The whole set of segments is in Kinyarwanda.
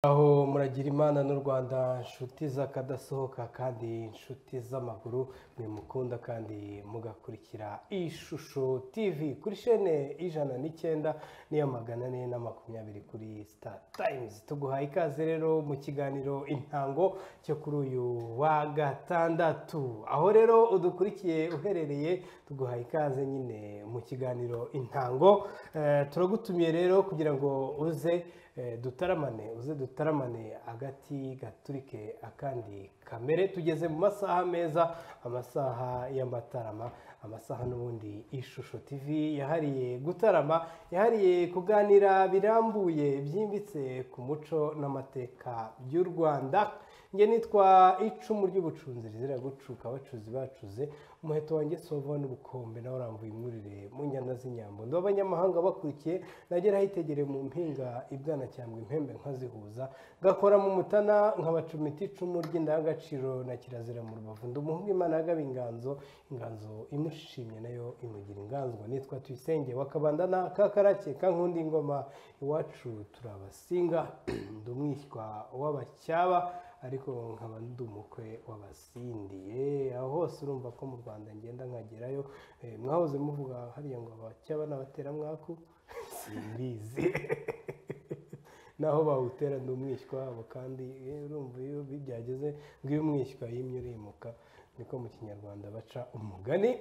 Aho muragira Imana n'u Rwanda nshuti z'akadasohoka kandi inshuti z'amaguru mwe mukunda kandi mugakurikira Ishusho TV kuri chaîne 109 niyo 420 kuri Star Times. Tuguhaye ikaze rero mu kiganiro Intango cyo kuri uyu wa gatandatu. Aho rero udukurikiye uherereye tuguhaye ikaze nyine mu kiganiro Intango. Turagutumiye rero kugira ngo uze dutaramane agati gaturike akandi kamere. Tugeze mu masaha meza, amasaha y'amatarama, amasaha n'ubundi Ishusho TV yahariye gutarama, yahariye kuganira birambuye byimbitse ku muco n'amateka by'u Rwanda. Nge nitwa Icumu ry'ubucunzi rizira gucuka abacuzi bacuze, umuheto wanjye sova n'ubukombe nawe urambuye imurire mu njyana z'inyambo. Ndo abanyamahanga bakurikiye nagera hitegere mu mpinga ibwana cyangwa impembe nkazihuza, gakora mu mutana nkabacumita icumu ry'indangagaciro na kirazira mu rubavu. Ndi umuhungu Imana yagaba inganzo imushimye nayo imugira inganzwa. Nitwa Tuyisenge wakabandana kakarake kankundi ingoma iwacu turabasinga. Ndi umwishywa w'abacyaba ariko nkaba ndi umukwe w'abasindiye. Aho hose urumva ko mu Rwanda ngenda nkagerayo. Mwahoze muvuga hariya ngo abacyaba n'abatera mwaku simbizi naho bawutera ndi umwishywa wabo, kandi urumva iyo byageze ngo iyo umwishywa yimye urimuka, niko mu kinyarwanda baca umugani.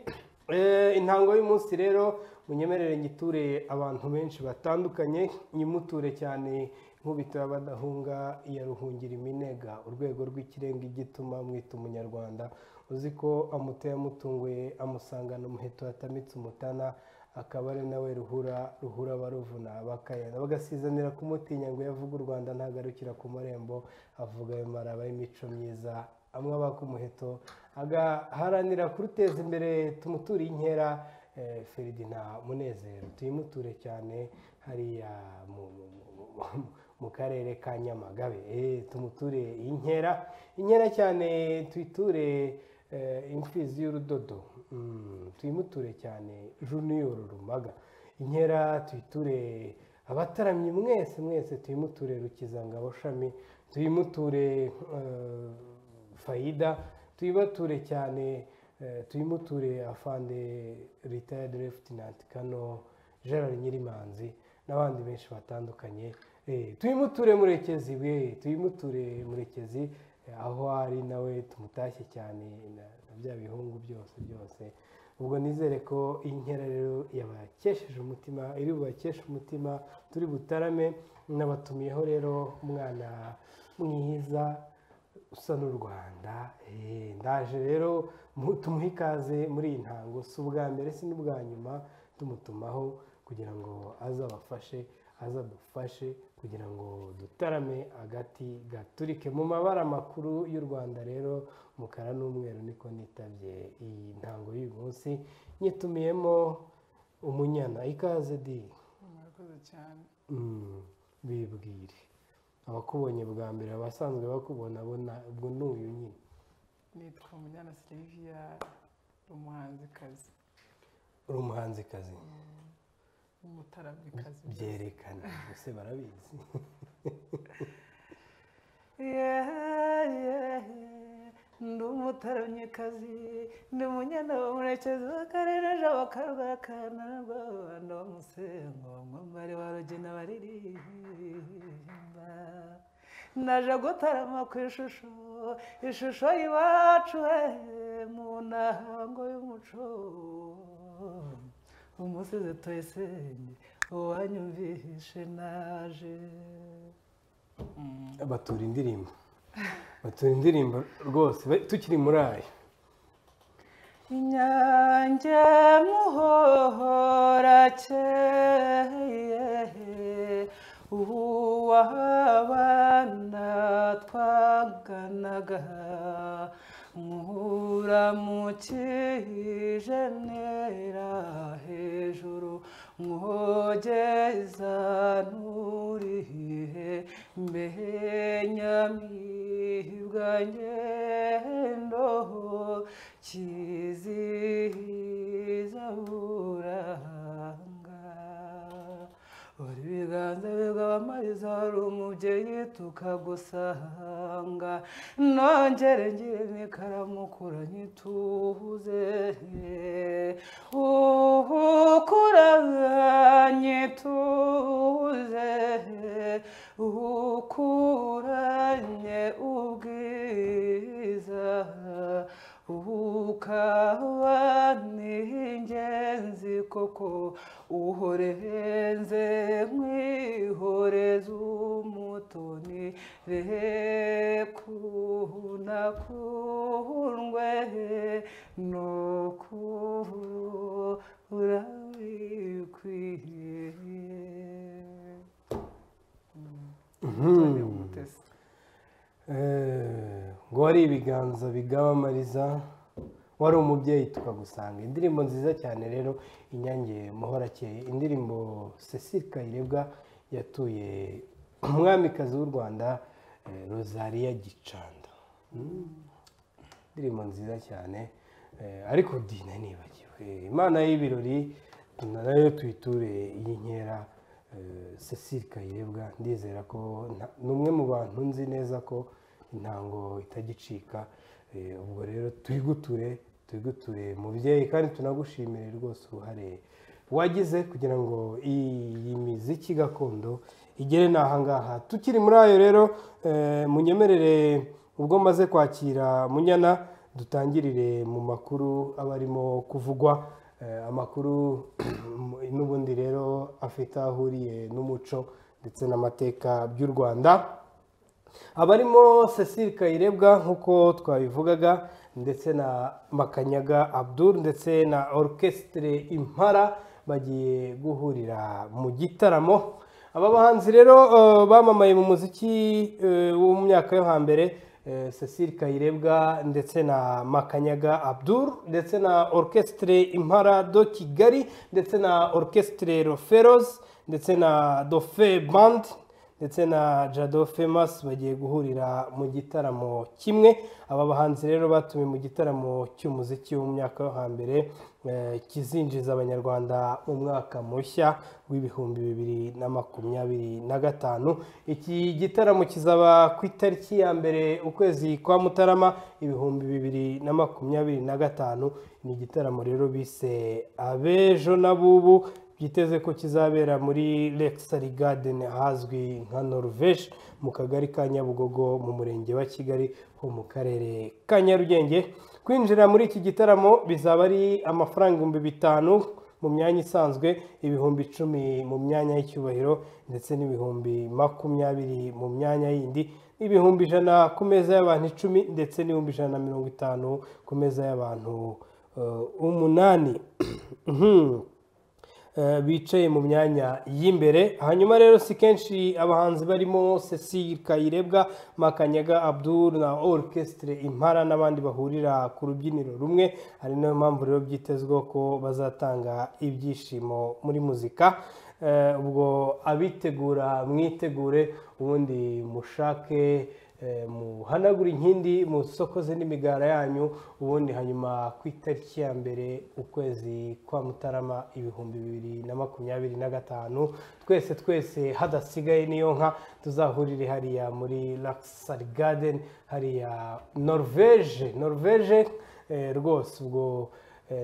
Intango y'umunsi rero munyemerere ngiture abantu benshi batandukanye, nyimuture cyane nkubito y'abadahunga iya ruhungira iminega, urwego rw'ikirenga igituma mwita umunyarwanda, uzi ko amuteye amutunguye amusangana umuheto yatamitse umutana, akaba ari nawe ruhura baruvuna bakayana bagasizanira kumutinya ngo yavuga u Rwanda ntagarukira ku marembo, avuga ayo maraba y'imico myiza amwe abaka umuheto agaharanira kuruteza imbere. Tumuturiye inkera Ferdinand Munezero, tuyimuture cyane hariya mu karere ka Nyamagabe. Tumuture inkera cyane, tuyiture imfizi y'urudodo, tuyimuture cyane Junior Rumaga. Inkera tuyiture abataramyi mwese tuyimuture Rukizangabo Shami, tuyimuture Faida, tuyibature cyane, tuyimuture Afande Retired Lieutenant Kano Gerard Nyirimanzi n'abandi benshi batandukanye. Tuyimuture tuyimuture Murekezi aho ari nawe tumutashye cyane na bya bihungu byose. Ubwo nizere ko inkera rero yabakesheje umutima, iri bubakeshe umutima. Turi butarame, nabatumiyeho rero umwana mwiza usa n'u Rwanda. Ndaje rero tumuhe ikaze muri iyi ntango, si ubwa mbere si n'ubwa nyuma tumutumaho kugira ngo azadufashe kugira ngo dutarame agati gaturike mu mabara makuru y'u Rwanda. Rero umukara n'umweru niko nitabye iyi ntango y'uyu munsi, nyitumiyemo umunyana. Ikaze di. Murakoze cyane. Bibwire abakubonye bwa mbere, abasanzwe bakubona ubwo n'uyu nyine. Nitwa Umunyana Sylvia, umuhanzikazi. Uri umuhanzikazi? Umutaramyikazi. Byerekana ese barabizi. Ndi umutaramyikazi, ndi umunyana w'umurekezi w'akarere w'akarwa kanarwa abana b'umusengo mwambari wa rugina baririmba. Naje gutarama ku ishusho y'iwacu mu ntango y'umuco, umusizi Tuyisenge uwanyumvishe naje. Batura indirimbo rwose tukiri muri ayo. Inyange muhorakeye uw'abana twaganaga, muramukije ntera hejuru, mwogeza nturihe mbe nyamibwa ngendo kizihiza buranga. Uri ibiganza bigabamariza hari umubyeyi tukagusanga nongere ngire n'ikaramu kura nyituze ukura nyituze ukuranye ubwiza ukaba n'ingenzi koko uhorenze mwihoreza umutoni rekunakundwe nokuru urabikwiye. ngo wari ibiganza bigabamariza wari umubyeyi tukagusanga, indirimbo nziza cyane rero Inyange Muhorakeye, indirimbo Cecile Kayirebwa yatuye umwamikazi w'u Rwanda Rosalia Gicanda, indirimbo nziza cyane. Ariko dina nibagiwe Imana y'ibirori nayo tuyiture iyi nkera Cecile Kayirebwa, ndizera ko ni umwe mu bantu nzi neza ko intango itagicika. Ubwo rero tuyiguture mubyeyi, kandi tunagushimire rwose uruhare wagize kugira ngo iyi miziki gakondo igere n'ahangaha. Tukiri muri ayo rero, munyemerere ubwo maze kwakira Munyana dutangirire mu makuru aba arimo kuvugwa, amakuru n'ubundi rero afite ahuriye n'umuco ndetse n'amateka by'u Rwanda. Abarimo Cecile Kayirebwa nk'uko twabivugaga, ndetse na Makanyaga Abdul ndetse na Orchestre Impara bagiye guhurira mu gitaramo. Aba bahanzi rero bamamaye mu muziki wo mu myaka yo hambere, Cecile Kayirebwa ndetse na Makanyaga Abdul ndetse na Orchestre Impara do Kigali ndetse na Orchestre Roferos ndetse na Dofe Band ndetse na Jado Famous bagiye guhurira mu gitaramo kimwe. Aba bahanzi rero batumiwe mu gitaramo cy'umuziki wo mu myaka yo hambere kizinjiza abanyarwanda mu mwaka mushya w'ibihumbi 2025. Iki gitaramo kizaba ku itariki ya mbere ukwezi kwa Mutarama 2025. Ni igitaramo rero bise Abejo n'Abubu, byiteze ko kizabera muri Luxury Garden ahazwi nka Norvège mu kagari ka Nyabugogo mu murenge wa Kigali ho mu karere ka Nyarugenge. Kwinjira muri iki gitaramo bizaba ari amafaranga 5,000 mu myanya isanzwe, 10,000 mu myanya y'icyubahiro ndetse n'ibihumbi 20 mu myanya yindi, 100 ku meza y'abantu 10 ndetse n'150 ku meza y'abantu 8 bicaye mu myanya y'imbere. Hanyuma rero si kenshi abahanzi barimo Cecile Kayirebwa, Makanyaga Abdul na Orchestre Impara n'abandi bahurira ku rubyiniro rumwe, ari nayo mpamvu rero byitezweho ko bazatanga ibyishimo muri muzika. Ubwo abitegura mwitegure, ubundi mushake muhanagura inkindi musokoze n'imigara yanyu, ubundi hanyuma ku itariki ya mbere ukwezi kwa Mutarama 2025 twese hadasigaye niyo nka tuzahurire hariya muri Luxury Garden hariya Norvège rwose. Ubwo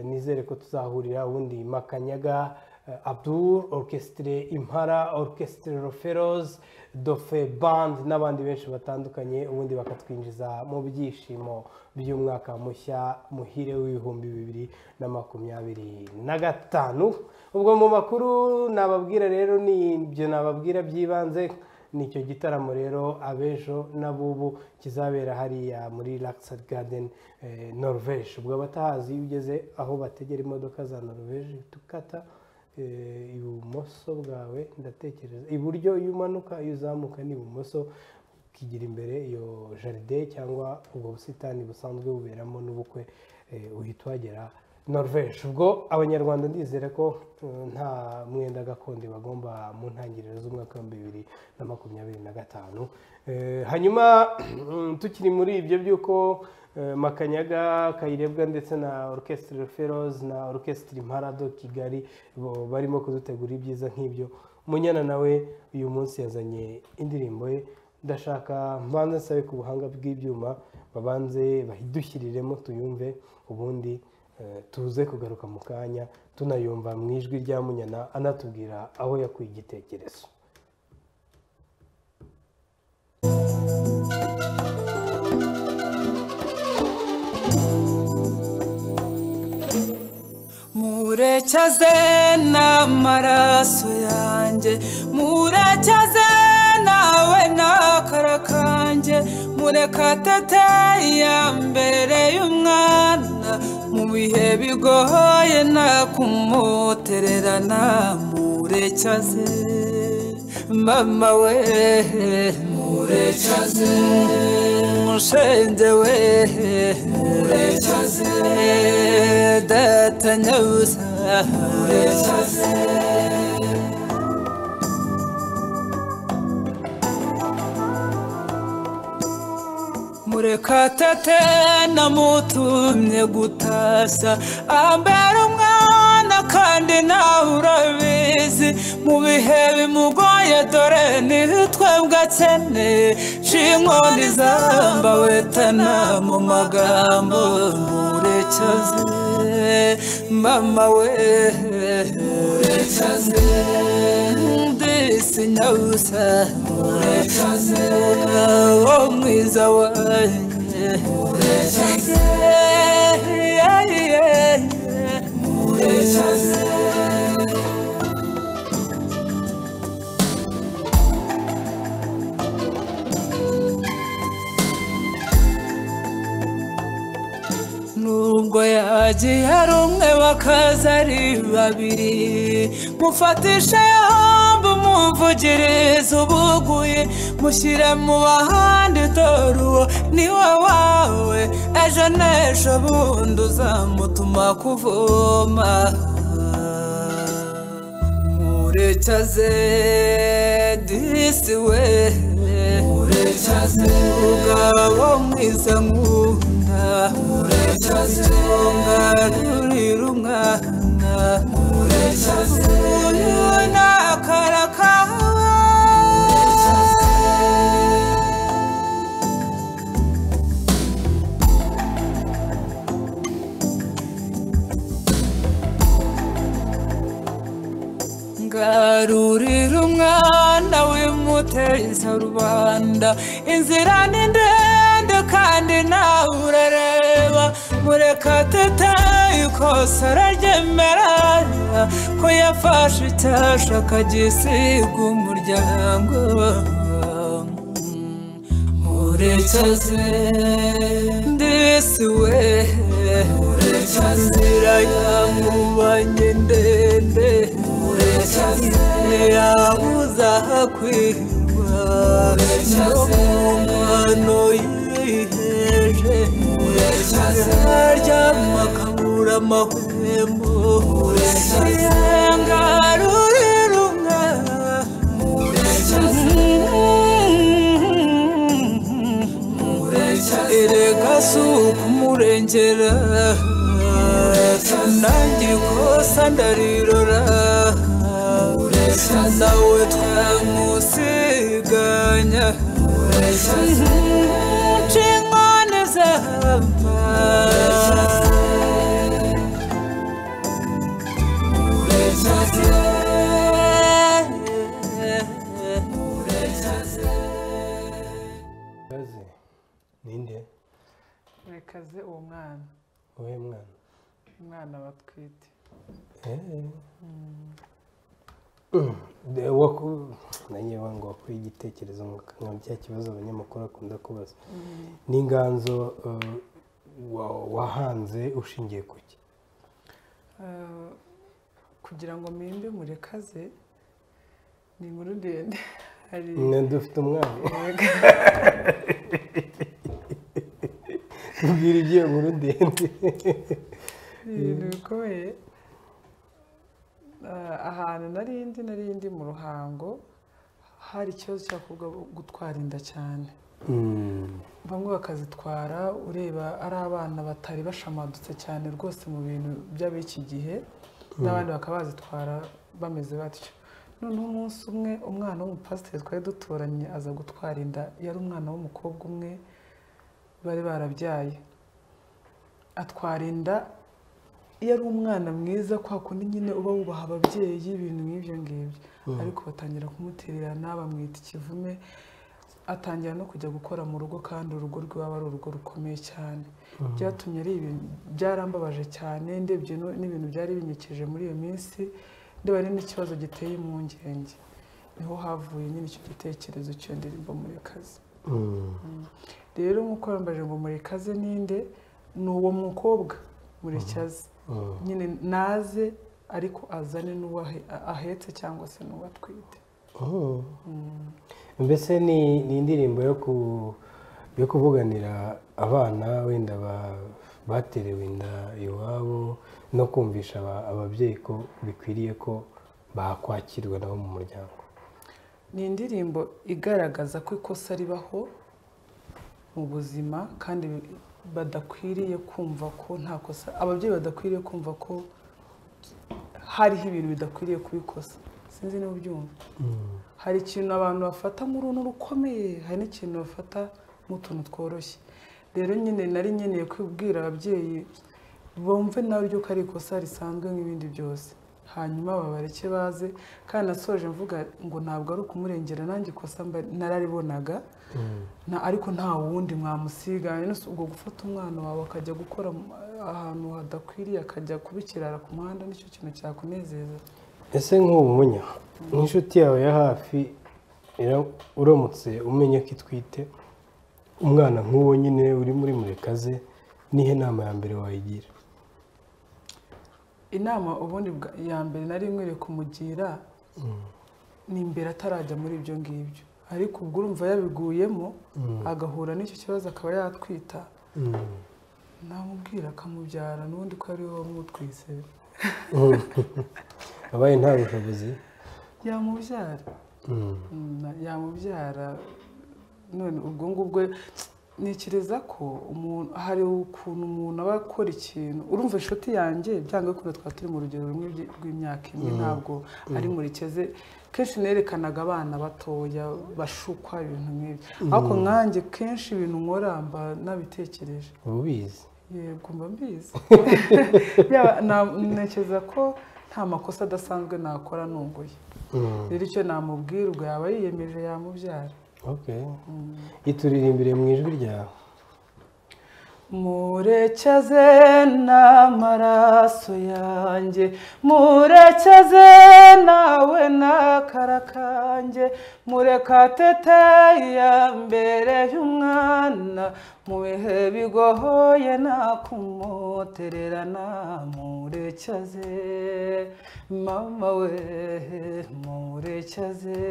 nizere ko tuzahurira, ubundi Makanyaga Abdul, Orchestre Impara, Orchestre Roferos, Dofe Band n'abandi benshi batandukanye, ubundi bakatwinjiza mu byishimo by'umwaka mushya muhire w'2025. Ubwo mu makuru nababwira rero ni ibyo nababwira by'ibanze, nicyo gitaramo rero Abejo n'Abubu kizabera hariya muri Luxury Garden Norvège. Ubwo batahazi ugeze aho bategera imodoka za Norvège tukata ibumoso bwawe, ndatekereza iburyo, iyo umanuka iyo uzamuka ni ibumoso, ukigira imbere iyo jaride cyangwa ubwo busitani busanzwe buberamo n'ubukwe, uhita uhagera Norvège. Ubwo abanyarwanda ndizera ko nta mwenda gakondo bagomba mu ntangiriro z'umwaka wa 2025. Hanyuma tukiri muri ibyo by'uko Makanyaga Kayirebwa ndetse na Orchestre Roferos na Orchestre Impara do Kigali barimo kudutegura ibyiza nk'ibyo, Munyana nawe uyu munsi yazanye indirimbo ye ndashaka mbanze nsabe ku buhanga bw'ibyuma babanze bahidushyiriremo tuyumve ubundi tuze kugaruka mu kanya tunayumva mu ijwi rya Munyana anatubwira aho yakuye igitekerezo. Murekeze n'amaraso yanjye, murekeze nawe n'akara kanjye, Murekatete ya mbere y'umwana mu bihe bigoye nakumutererana. Murekeze mama we, murekeze mushenge we, murekeze data nyabusa, murekeze Murekatete namutumye gutashya ambera umwana kandi nawe urabizi mu bihe bimugoye dore ni twebwe akeneye shinkoni zamba wetana mu magambo. Murekeze mama we, murekeze ndisi nyabusa, murekeze wo mwiza wanjye, murekeze murekeze nubwo yagiye ari umwe bakaza ari babiri, mufatishe yombi mumvugirize ubuguye, mushyire mu bahandi dore uwo ni we wawe, ejo n'ejo bundi uzamutuma kuvoma. Murekeze disi we, murekeze umugabo mwiza nkunda, murekeze ngarurira umwana, murekeze uyu ni akara kawe. Ngarurira umwana w'imuteza rubanda, inzira ni ndende kandi nawe urareba. Murekatete ikosa araryemera ko yafashe icyasha akagisiga umuryango. Murekeze ndisi we, murekeze inzira yamubanye ndende, murekeze yabuza kwirwa no mu mano yiheje, murekeze aryama akabura amahwemo. Murekeze ngarurira umwana, murekeze erega si ukumurengera nanjye ikosa ndarirora, nawe twamusiganya nshingwane zamba. Ninde? Murekeze uwo mwana, Wowe mwana? umwana batwite. Nanjye ngo wakuye igitekerezo nka cya kibazo abanyamakuru akunda kubaza. Ni inganzo wahanze ushingiye ku ki? Kugira ngo mpimbe Murekeze ni inkuru ndende. Dufite umwana. Tubwire igiye nkuru ndende. Ibintu bikomeye. Ahantu narindi mu Ruhango hari ikibazo cy'abakobwa gutwara inda cyane. Bamwe bakazitwara ureba ari abana batari bashamadutse cyane rwose mu bintu by'ab'iki gihe, n'abandi bakaba bazitwara bameze batyo. noneho umunsi umwe umwana w'umupasiteri twari duturanye aza gutwara inda, yari umwana w'umukobwa umwe bari barabyaye, atwara inda yari umwana mwiza kwa kundi nyine uba wubaha ababyeyi ibintu nk'ibyo ngibyo, ariko batangira kumutererana bamwita ikivume, atangira no kujya gukora mu rugo kandi urugo rw'iwabo ari urugo rukomeye cyane. Byatumye ari ibintu byarambabaje cyane, ndebye n'ibintu byari binyikije muri iyo minsi, ndeba n'ikibazo giteye impungenge, niho havuye nyine icyo gitekerezo cy'iyo ndirimbo Murekaze. Rero nk'uko bambaje ngo Murekaze ninde, ni uwo mukobwa Murekaze nyine naze ariko azane n'uwo ahetse cyangwa se n'uwo atwite. Mbese ni indirimbo yo kuvuganira abana wenda baterewe inda iwabo no kumvisha ababyeyi ko bikwiriye ko bakwakirwa nabo mu muryango. Ni indirimbo igaragaza ko ikosa ribaho mu buzima kandi badakwiriye kumva ko nta kosa, ababyeyi badakwiriye kumva ko hariho ibintu bidakwiriye kubikosa. Sinzi niba ubyumva. Hari ikintu abantu bafata nk'uruntu rukomeye, hari n'ikintu bafata nk'utuntu tworoshye. Rero nyine nari nkeneye kubwira ababyeyi bumve naryo ko ari ikosa risanzwe nk'ibindi byose, hanyuma babareke baze. Kandi nasoje mvuga ngo ntabwo ari ukumurengera, nanjye ikosa nararibonaga, ariko nta wundi mwamusiga. Ubwo gufata umwana wawe akajya gukora ahantu hadakwiriye, akajya kubikirara ku muhanda, nicyo kintu cyakunezeza. Ese nk'ubu munya n'inshuti yawe ya hafi uramutse umenye ko itwite umwana nk'uwo nyine uri muri Murekaze, nihe nama ya mbere wayigira? Inama ubundi ya mbere nari nkwiriye kumugira ni imbere atarajya muri ibyo ngibyo, ariko ubwo urumva yabiguyemo agahura n'icyo kibazo akaba yatwita, namubwira akamubyara n'ubundi ko ari wowe wamutwise. Abaye nta bushobozi yamubyara. None ubwo ngubwo nikiriza ko umuntu hari ukuntu umuntu aba akora ikintu, urumva inshuti yanjye byanga ko twari turi mu rugero rumwe rw'imyaka imwe, ntabwo ari Murekaze. Kenshi nerekanaga abana batoya bashukwa ibintu nk'ibyo, ariko nkanjye kenshi ibintu nkora mba nabitekereje. Ubizi? Yego mba mbizi. Ntekereza ko nta makosa adasanzwe nakora nunguye. Rero icyo namubwira ubwo yaba yiyemeje yamubyara. Ituririmbire mu ijwi ryawe. Murekaze n'amaraso yanjye, Murekaze nawe n'akara kanjye, Murekatete ya mbere y'umwana, mu bihe bigoye nakumutererana. Murekaze mama we, Murekaze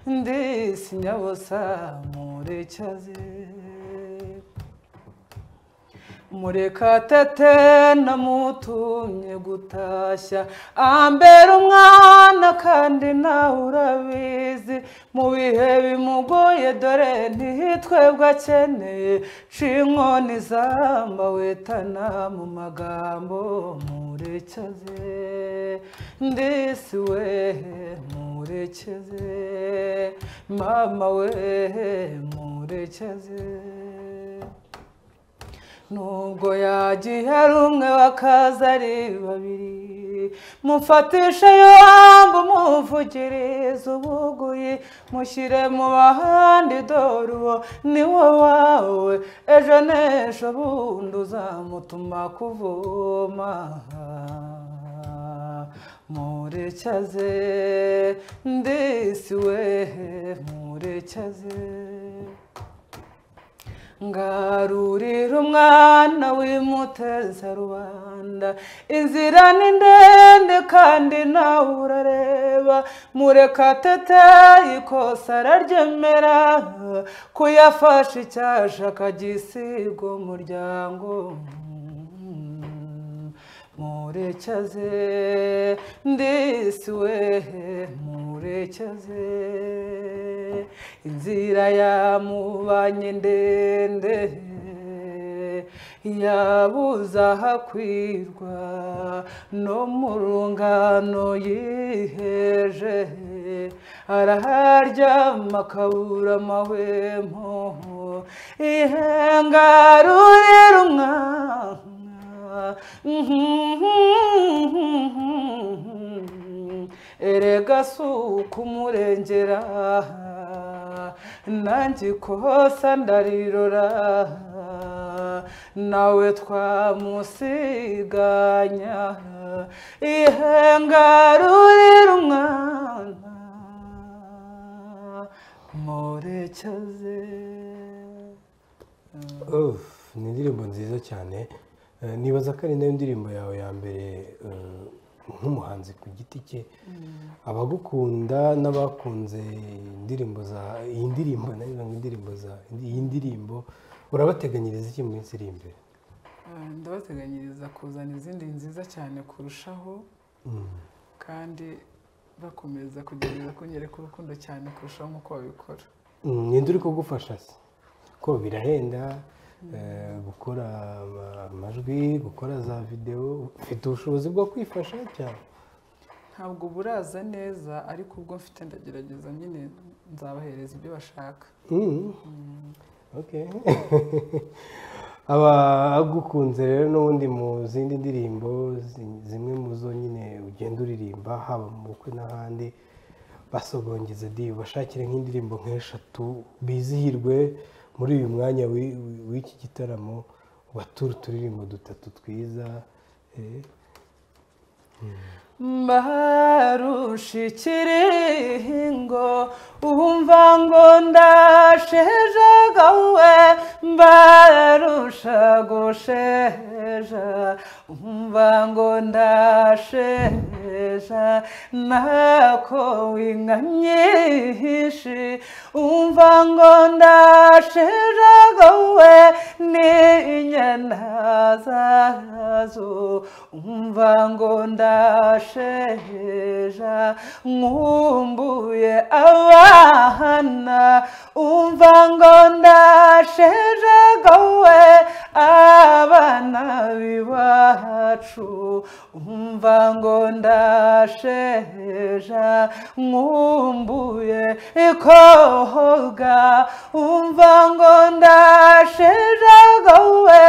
ndi sinyabusa, Murekaze. Murekatete namutumye gutashya ambera umwana, kandi nawe urabizi mu bihe bimugoye, dore ntitwebwe akeneye cinkoni zamba wetana mu magambo. Murekaze ndisi we, Murekaze mama we, Murekaze. Nubwo yagiye rumwe bakaza ari babiri, mufatishe yombi umuvugirize ubuguyi, mushyire mu bahandi, dore uwo ni wo wawe, ejo n'ejo bundi uzamutuma kuvoma. Murekaze ndisi we, Murekaze. Ngarurira umwana w'imuteza rubanda, inzira ni ndende kandi nawe urareba. Murekatete ikosa araryemera, kuyafasha icyasha akagisiga umuryango. Murekaze ndisi we, Murekaze. Inzira yamubanye ndende, yabuze ahakwirwa no mu rungano yiheje araharyama akabura amahwemo ihengarurira umwana erega si ukumurengera nanjye ikosa ndarirora nawe twamusiganya ihengarurira umwana murekeze. ni indirimbo nziza cyane. Nibaza ko ari nayo ndirimbo yawe ya mbere nk'umuhanzi ku giti cye. Abagukunda n'abakunze indirimbo za iyi ndirimbo iyi ndirimbo urabateganyiriza iki mu minsi iri imbere? Ndabateganyiriza kuzana izindi nziza cyane kurushaho kandi bakomeza kugerageza kunyereka urukundo cyane kurushaho nk'uko babikora. Ninde uri kugufasha se? Ko birahenda gukora amajwi, gukora za videwo, ufite ubushobozi bwo kwifasha cyane? Ntabwo buraza neza ariko ubwo mfite ndagerageza nyine nzabahereza ibyo bashaka. Okay. Abagukunze rero n'ubundi mu zindi ndirimbo zimwe mu zo nyine ugenda uririmba haba mu bukwe n'ahandi, basogongeze di bashakire nk'indirimbo nk'eshatu bizihirwe muri uyu mwanya w'iki gitaramo, batura uturirimbo dutatu twiza. Mbarusha ikiringo umva ngo ndashejagawe, mbarusha gusheja umva ngo ndasheja, nako inka nyinshi umva ngo ndashejagawe, n'inyana zazo umva ngo ndasheja, nkumbuye abana umva ngo ndashejagawe, abana b'iwacu umva ngo ndasheja, nkumbuye ikoga umva ngo ndashejagawe,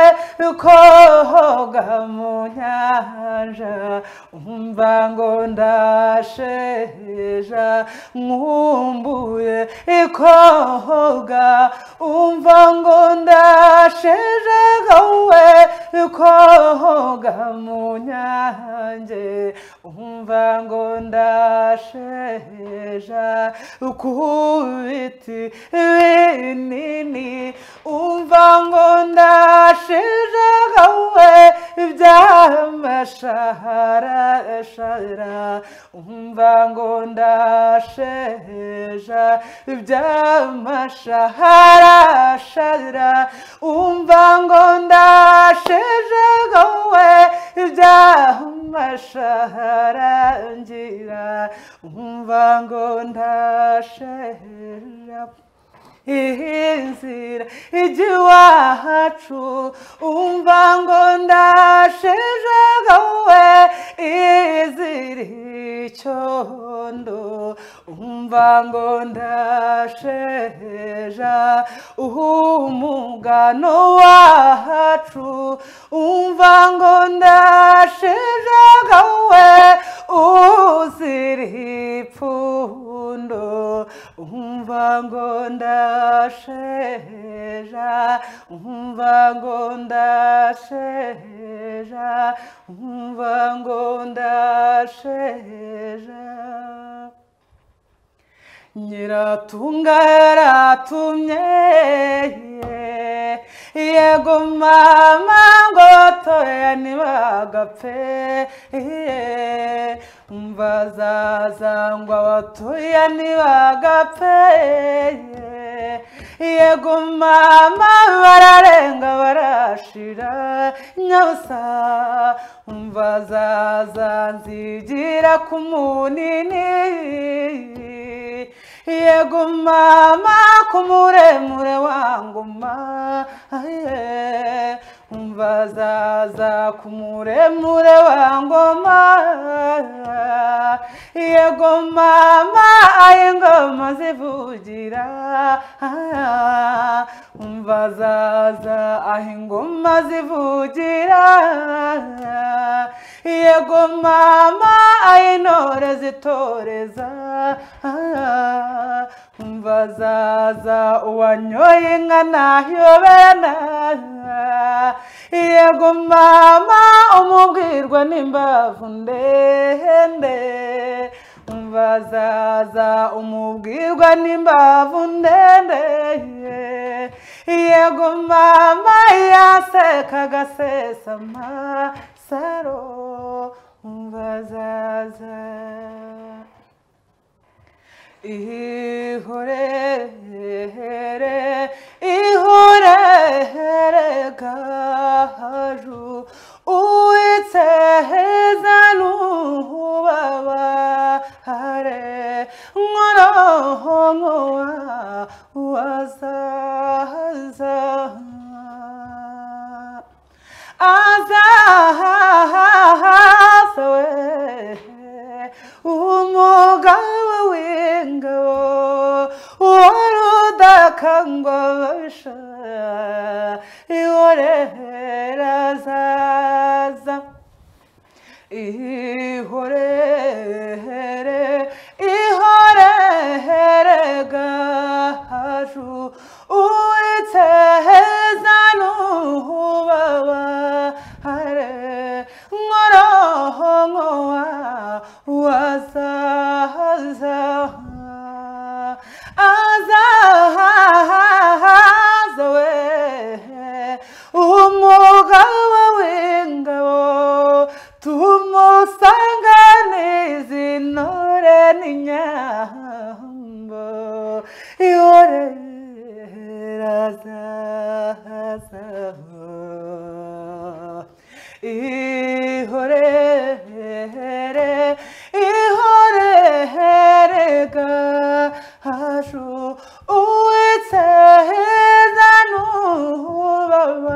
koga mu nyanja umva ngo ndasheja, nkumbuye ikoga umva ngo ndashejagawe, koga mu nyange umva ngo ndasheja, ku biti binini umva ngo ndashejagawe, iby'amashara umva ngo ndasheja, iby'amashara umva ngo ndashejagawe, iby'amashara ngira umva ngo ndasheja, inzira ijya iwacu umva ngo ndashejagawe, izira icyondo umva ngo ndasheja, umugano wacu umva ngo ndashejagawe, uzira ipfundo umva ngo ndasheja, umva ngo ndasheja, umva ngo ndasheja. Nyiratunga yaratumye yego mama ngo toya ntibagapfe, umva zazangwa abatoya ntibagapfe, yego mama bararenga barashira nyabusa, umva zazanzigira ku munini, yego mama ku muremure wa ngoma, zaza ku muremure wa ngoma yego mama ingoma zivugira umva zaza ingoma zivugira yego mama intore zitoreza umva zaza uwanyoye inka ntayobena yego mama umubwirwa n'imbavu ndende umva zaza umubwirwa n'imbavu ndende yego mama yaseka agasesa amasaro umva zaza ihorere gaju uwitseheza n'ubabare nkoronkowa wazaza azahaza we umugabo w'ingabo warudakangwa babisha ihorera zaza ihorere gaju uwitseheza n'ubabare nkoronkowa wazaza azahaza we umugabo w'ingabo tumusanganize intore n'inyambo ihorera zaza ihorere gaju uwitseheza n'ubabare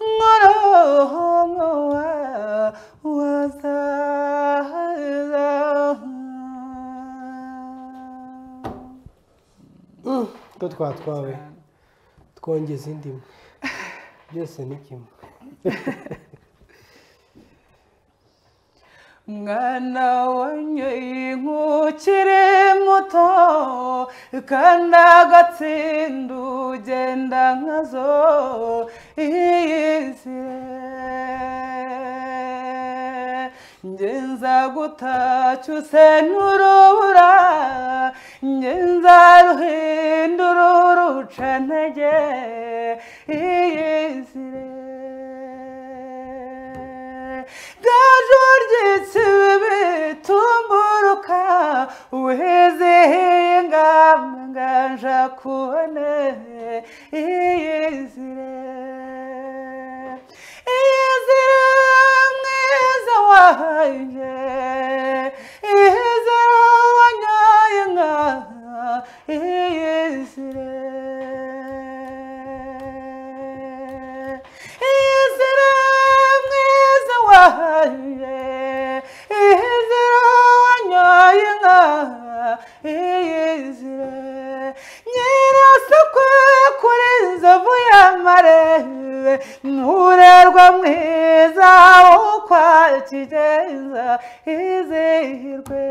nkoronkowa wazaza ko twatwawe twongeza indimu byose ni kimwe mwana wanyoye nk'ukiri muto kandi agatsinda ugenda nkazo iyizire ngenza gutacyuse n'urubura ngenza ruhindura urucantege iyizire gaju ry'ikibi bitumburuka wizihiye nganja kubone iyizire mwiza wanjye iyizire wanyoye inka iyizire ihizire wanyoye inka iyizire nyirasukwe kuri inzovu y'amarebe nturerwa mwiza wo kwa kigenza izihirwe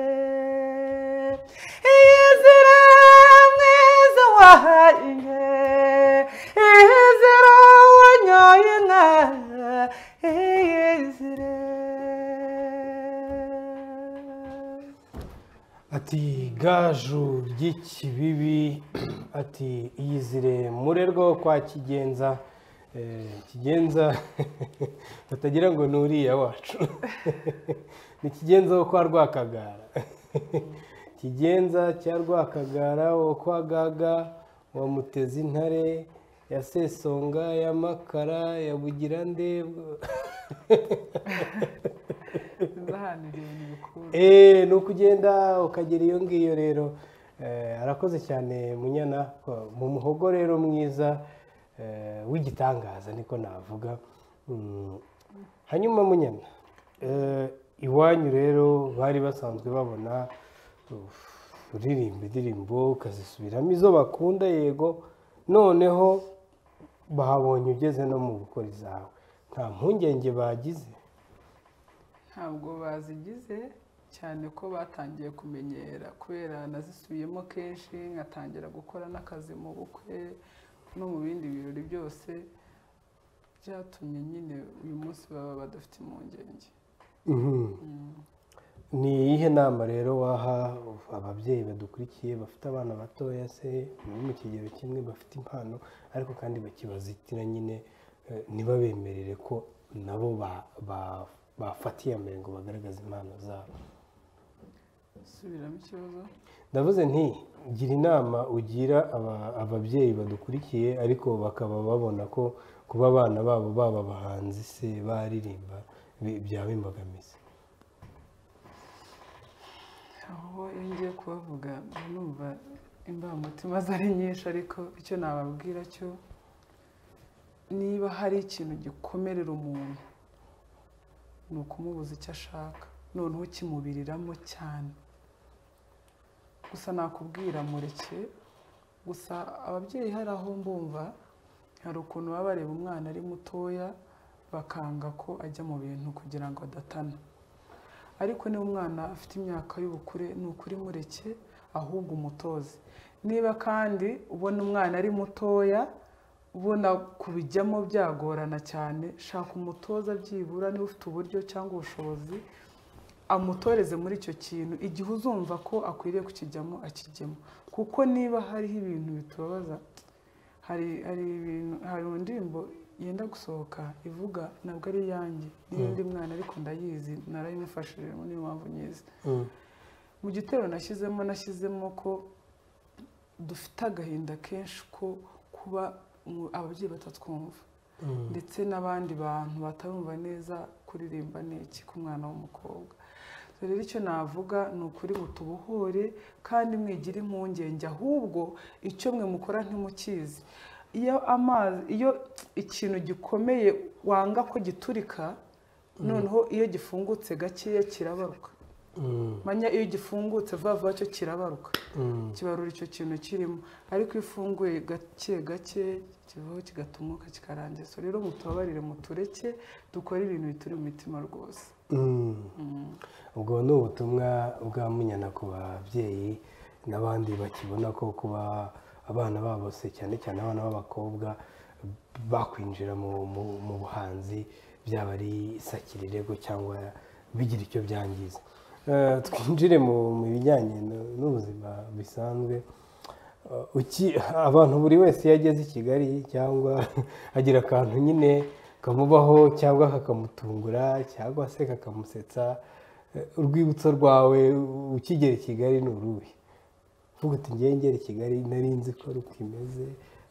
iyizire mwiza wanjye ihizire wanyoye inka iyizire ati gaju ry'ikibibi ati iyizire murerwa wo kwa kigenza kigenza batagira ngo ni uriya wacu ni kigenza wo kwa Rwakagara kigenza cya Rwakagara wo kwa Gaga wa Mutezi intare ya Sesonga ya Makara ya Bugirande ni ukugenda ukagera iyo ngiyo rero arakoze cyane Munyana mu muhogo rero mwiza w'igitangaza niko navuga. Hanyuma Munyana, iwanyu rero bari basanzwe babona uririmba indirimbo ukazisubiramo izo bakunda, yego, noneho bahabonye ugeze no mu gukora izawe, nta mpungenge bagize? ntabwo bazigize, cyane ko batangiye kumenyera kubera nazisubiyemo kenshi, nkatangira gukora n'akazi mu bukwe no mu bindi birori byose, byatumye nyine uyu munsi baba badafite impungenge. Ni iyihe nama rero waha ababyeyi badukurikiye bafite abana batoya se bari mu kigero kimwe, bafite impano ariko kandi bakibazitira nyine, ntibabemerere ko nabo bafatiye mbere ngo bagaragaze impano zabo? Subiramo ikibazo. Ndavuze nti gira inama ugira ababyeyi badukurikiye ariko bakaba babona ko kuba abana babo baba abahanzi se baririmba byaba imbogamizi. aho iyo ngiye kubavuga numva imbamutima zari nyinshi, ariko icyo nababwira cyo, niba hari ikintu gikomerera umuntu ni ukumubuza icyo ashaka, noneho kimubiriramo cyane. Gusa nakubwira mureke, gusa ababyeyi hari aho mbumva hari ukuntu baba bareba umwana ari mutoya bakanga ko ajya mu bintu kugira ngo adatana, ariko niba umwana afite imyaka y'ubukure ni ukuri mureke, ahubwo umutoze. Niba kandi ubona umwana ari mutoya ubona kubijyamo byagorana cyane, shaka umutoza byibura niba ufite uburyo cyangwa ubushobozi, amutoreze muri icyo kintu, igihe uzumva ko akwiriye kukijyamo akijyemo. Kuko niba hariho ibintu bitubabaza, hari indirimbo yenda gusohoka ivuga, ntabwo ari iyanjye, n'indi mwana ariko ndayizi, narayimufashije niyo mpamvu nyizi. Mu gitero nashyizemo ko dufite agahinda kenshi ko kuba ababyeyi batatwumva, ndetse n'abandi bantu batarumva neza kuririmba n'iki ku mwana w'umukobwa. Rero icyo navuga ni ukuri mutubohore kandi mwigira impungenge, ahubwo icyo mwe mukora ntimukizi. Iyo ikintu gikomeye wanga ko giturika, noneho iyo gifungutse gakeya kirabaruka. Manya iyo gifungutse vuba cyo kirabaruka, kibarura icyo kintu kirimo, ariko iyo ifunguye gake gake kivaho kigatumuka kikarangiza. Rero mutubabarire, mutureke dukore ibintu bituri mu mitima rwose. Ubwo ni ubutumwa bwa Munyana ku babyeyi n'abandi bakibona ko kuba abana babo se cyane cyane abana b'abakobwa bakwinjira mu buhanzi byaba ari isakirirego cyangwa bigira icyo byangiza. Twinjire mu bijyanye n'ubuzima bisanzwe. Abantu buri wese iyo ageze i Kigali cyangwa agira akantu nyine kamubaho cyangwa kakamutungura cyangwa se kakamusetsa, urwibutso rwawe ukigera i Kigali ni uruhe? Uvuga uti ngiye ngera i Kigali nari nzi ko ari uko imeze,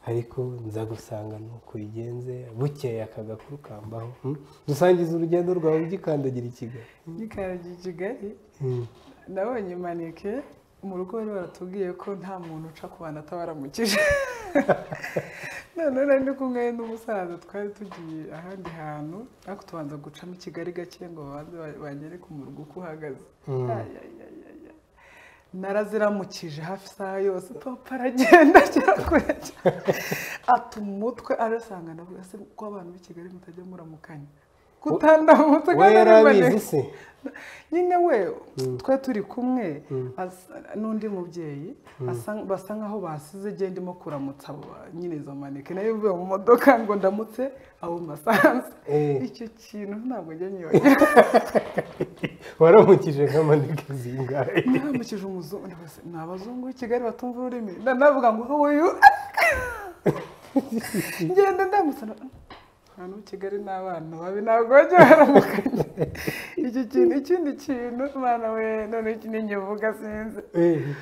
ariko nza gusanga ni uko bigenze, bukeye aka gakuru kambaho. Dusangiza urugendo rwawe ugikandagira i Kigali. Gikandagira i Kigali nabonye maneke mu rugo, bari baratubwiye ko nta muntu uca ku bantu atabaramukije. None ndi kumwe n'umusaza, twari tugiye ahandi hantu, ariko tubanza gucamo i Kigali gake ngo babanze bagere ku murugo uko uhagaze. Naraziramukije hafi isaha yose, papa aragenda agera kure cyane, ata umutwe arasanga, navuga se ko abantu b'i Kigali mutajya muramukanya kutandamutse kandi yarabizi se nyine we twe turi kumwe n'undi mubyeyi basa nkaho basize gihe ndimo kuramutsa nyine izo maneke, nayo mvuye mu modoka ngo ndamutse abo masanze. Icyo kintu ntabwo njya nyibagirwa. Waramukije nk'amaneke zingahe? Naramukije umuzungu, ni abazungu b'i Kigali batumva ururimi, navuga ngo how are you, ngenda ndamutsa. Hano Kigali n'abana babi ntabwo bajya baramukanya. Iki kintu, ikindi kintu mwana we, none iki ninjye uvuga sinzi.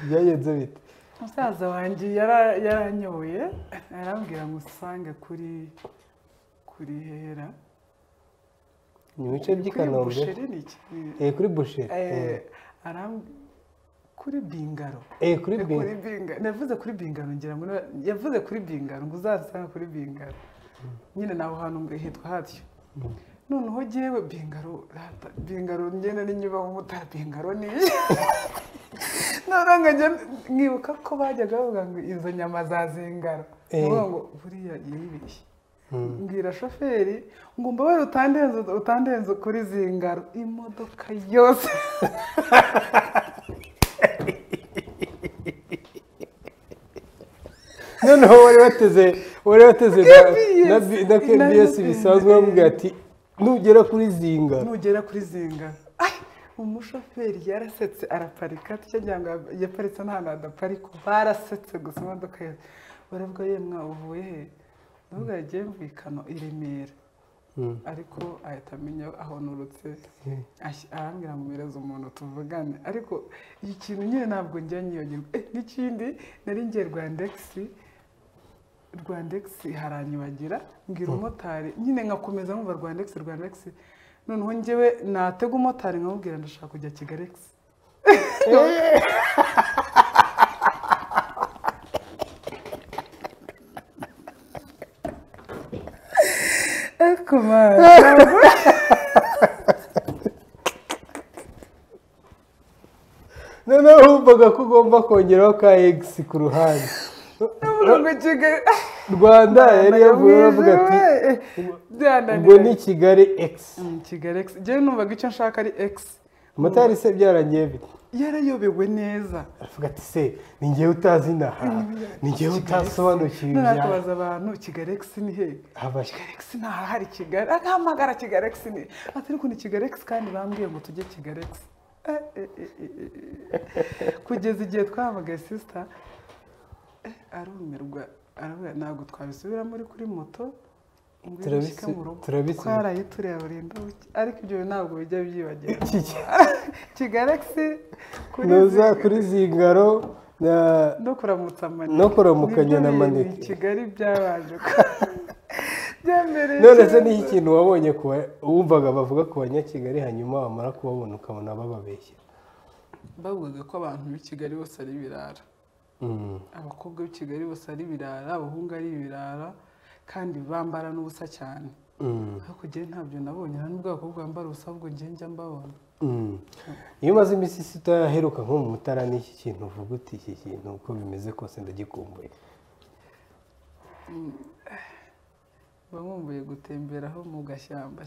Byagenze bite? Musaza wanjye yaranyoye, arambwira ngo usange kuri hera. Ni bice by'i Kanombe. Busheri ni iki? Kuri Busheri. kuri bingaro kuri bingaro navuze kuri bingaro ngira ngo yavuze kuri bingaro ngo uzasanga kuri bingaro nyine naho hantu hitwa hatyo noneho jyewe bingaro ngenda n'inyuba mu mutara bingaro ni none nkibuka ko bajyaga bavuga ngo izo nyama za zingaro ngo buriya yibeshye mbwira shoferi ngo mbabare utandenze kuri zingaro imodoka yose noneho wari wateze na KBS bisanzwe bamubwira ati nugera kuri zingaro umushoferi yarasetse araparika tugira ngo yaparitse nta hadaparika barasetse gusa imodoka ye baravuga yemwe uvuye he ndavuga yagiye mvikano i Remera ariko ahita amenya aho nurutse arambwira ngo mpereze umuntu tuvugane ariko iki kintu nyine ntabwo njya nyiyogirwa n'ikindi nari ngiye Rwandex haranyibagira mbwira umumotari nyine ngakomeza nkumva Rwandex noneho njyewe natega umumotari nkamubwira ndashaka kujya Kigali noneho wumvaga ko ugomba kongeraho ka X ku ruhande Rwanda yari yavuye avuga ati ubwo ni Kigali X njyewe numvaga icyo nshaka ari X umumotari se byarangiye bite yarayobewe neza aravuga ati se ni njyewe utazi inaha ni njyewe utasobanukiwe ibyaha nakabaza abantu Kigali X ni he Kigali X ntaha hari Kigali ahamagara Kigali X ni ati ariko ni Kigali X kandi bambwiye ngo tujye Kigali X kugeza igihe twahamagaye sister arumirwa aravuga ntabwo twabisubira muri kuri moto turabishyika mu rugo twaraye tureba urinda ariko ibyo ntabwo bijya byibagirwa Kigali X noza kuri zingaro no kuramutsa maneke no kuramukanya na maneke Kigali byabanje none se ni ikintu wabonye wumvaga bavuga ku banyakigali hanyuma wamara kubabona ukabona bababeshya bavugaga ko abantu b'i Kigali bose ari birara abakobwa b'i Kigali bose ari birara abahungu ari ibirara kandi bambara n'ubusa cyane ariko njye ntabyo nabonye nta n'ubwo abakobwa bambara ubusa ahubwo njye njya mbabona iyo umaze iminsi utaheruka nko mu Mutara n'iki kintu uvuga uti iki kintu uko bimeze kose ndagikumbuye bamwumbuye gutemberaho mu gashyamba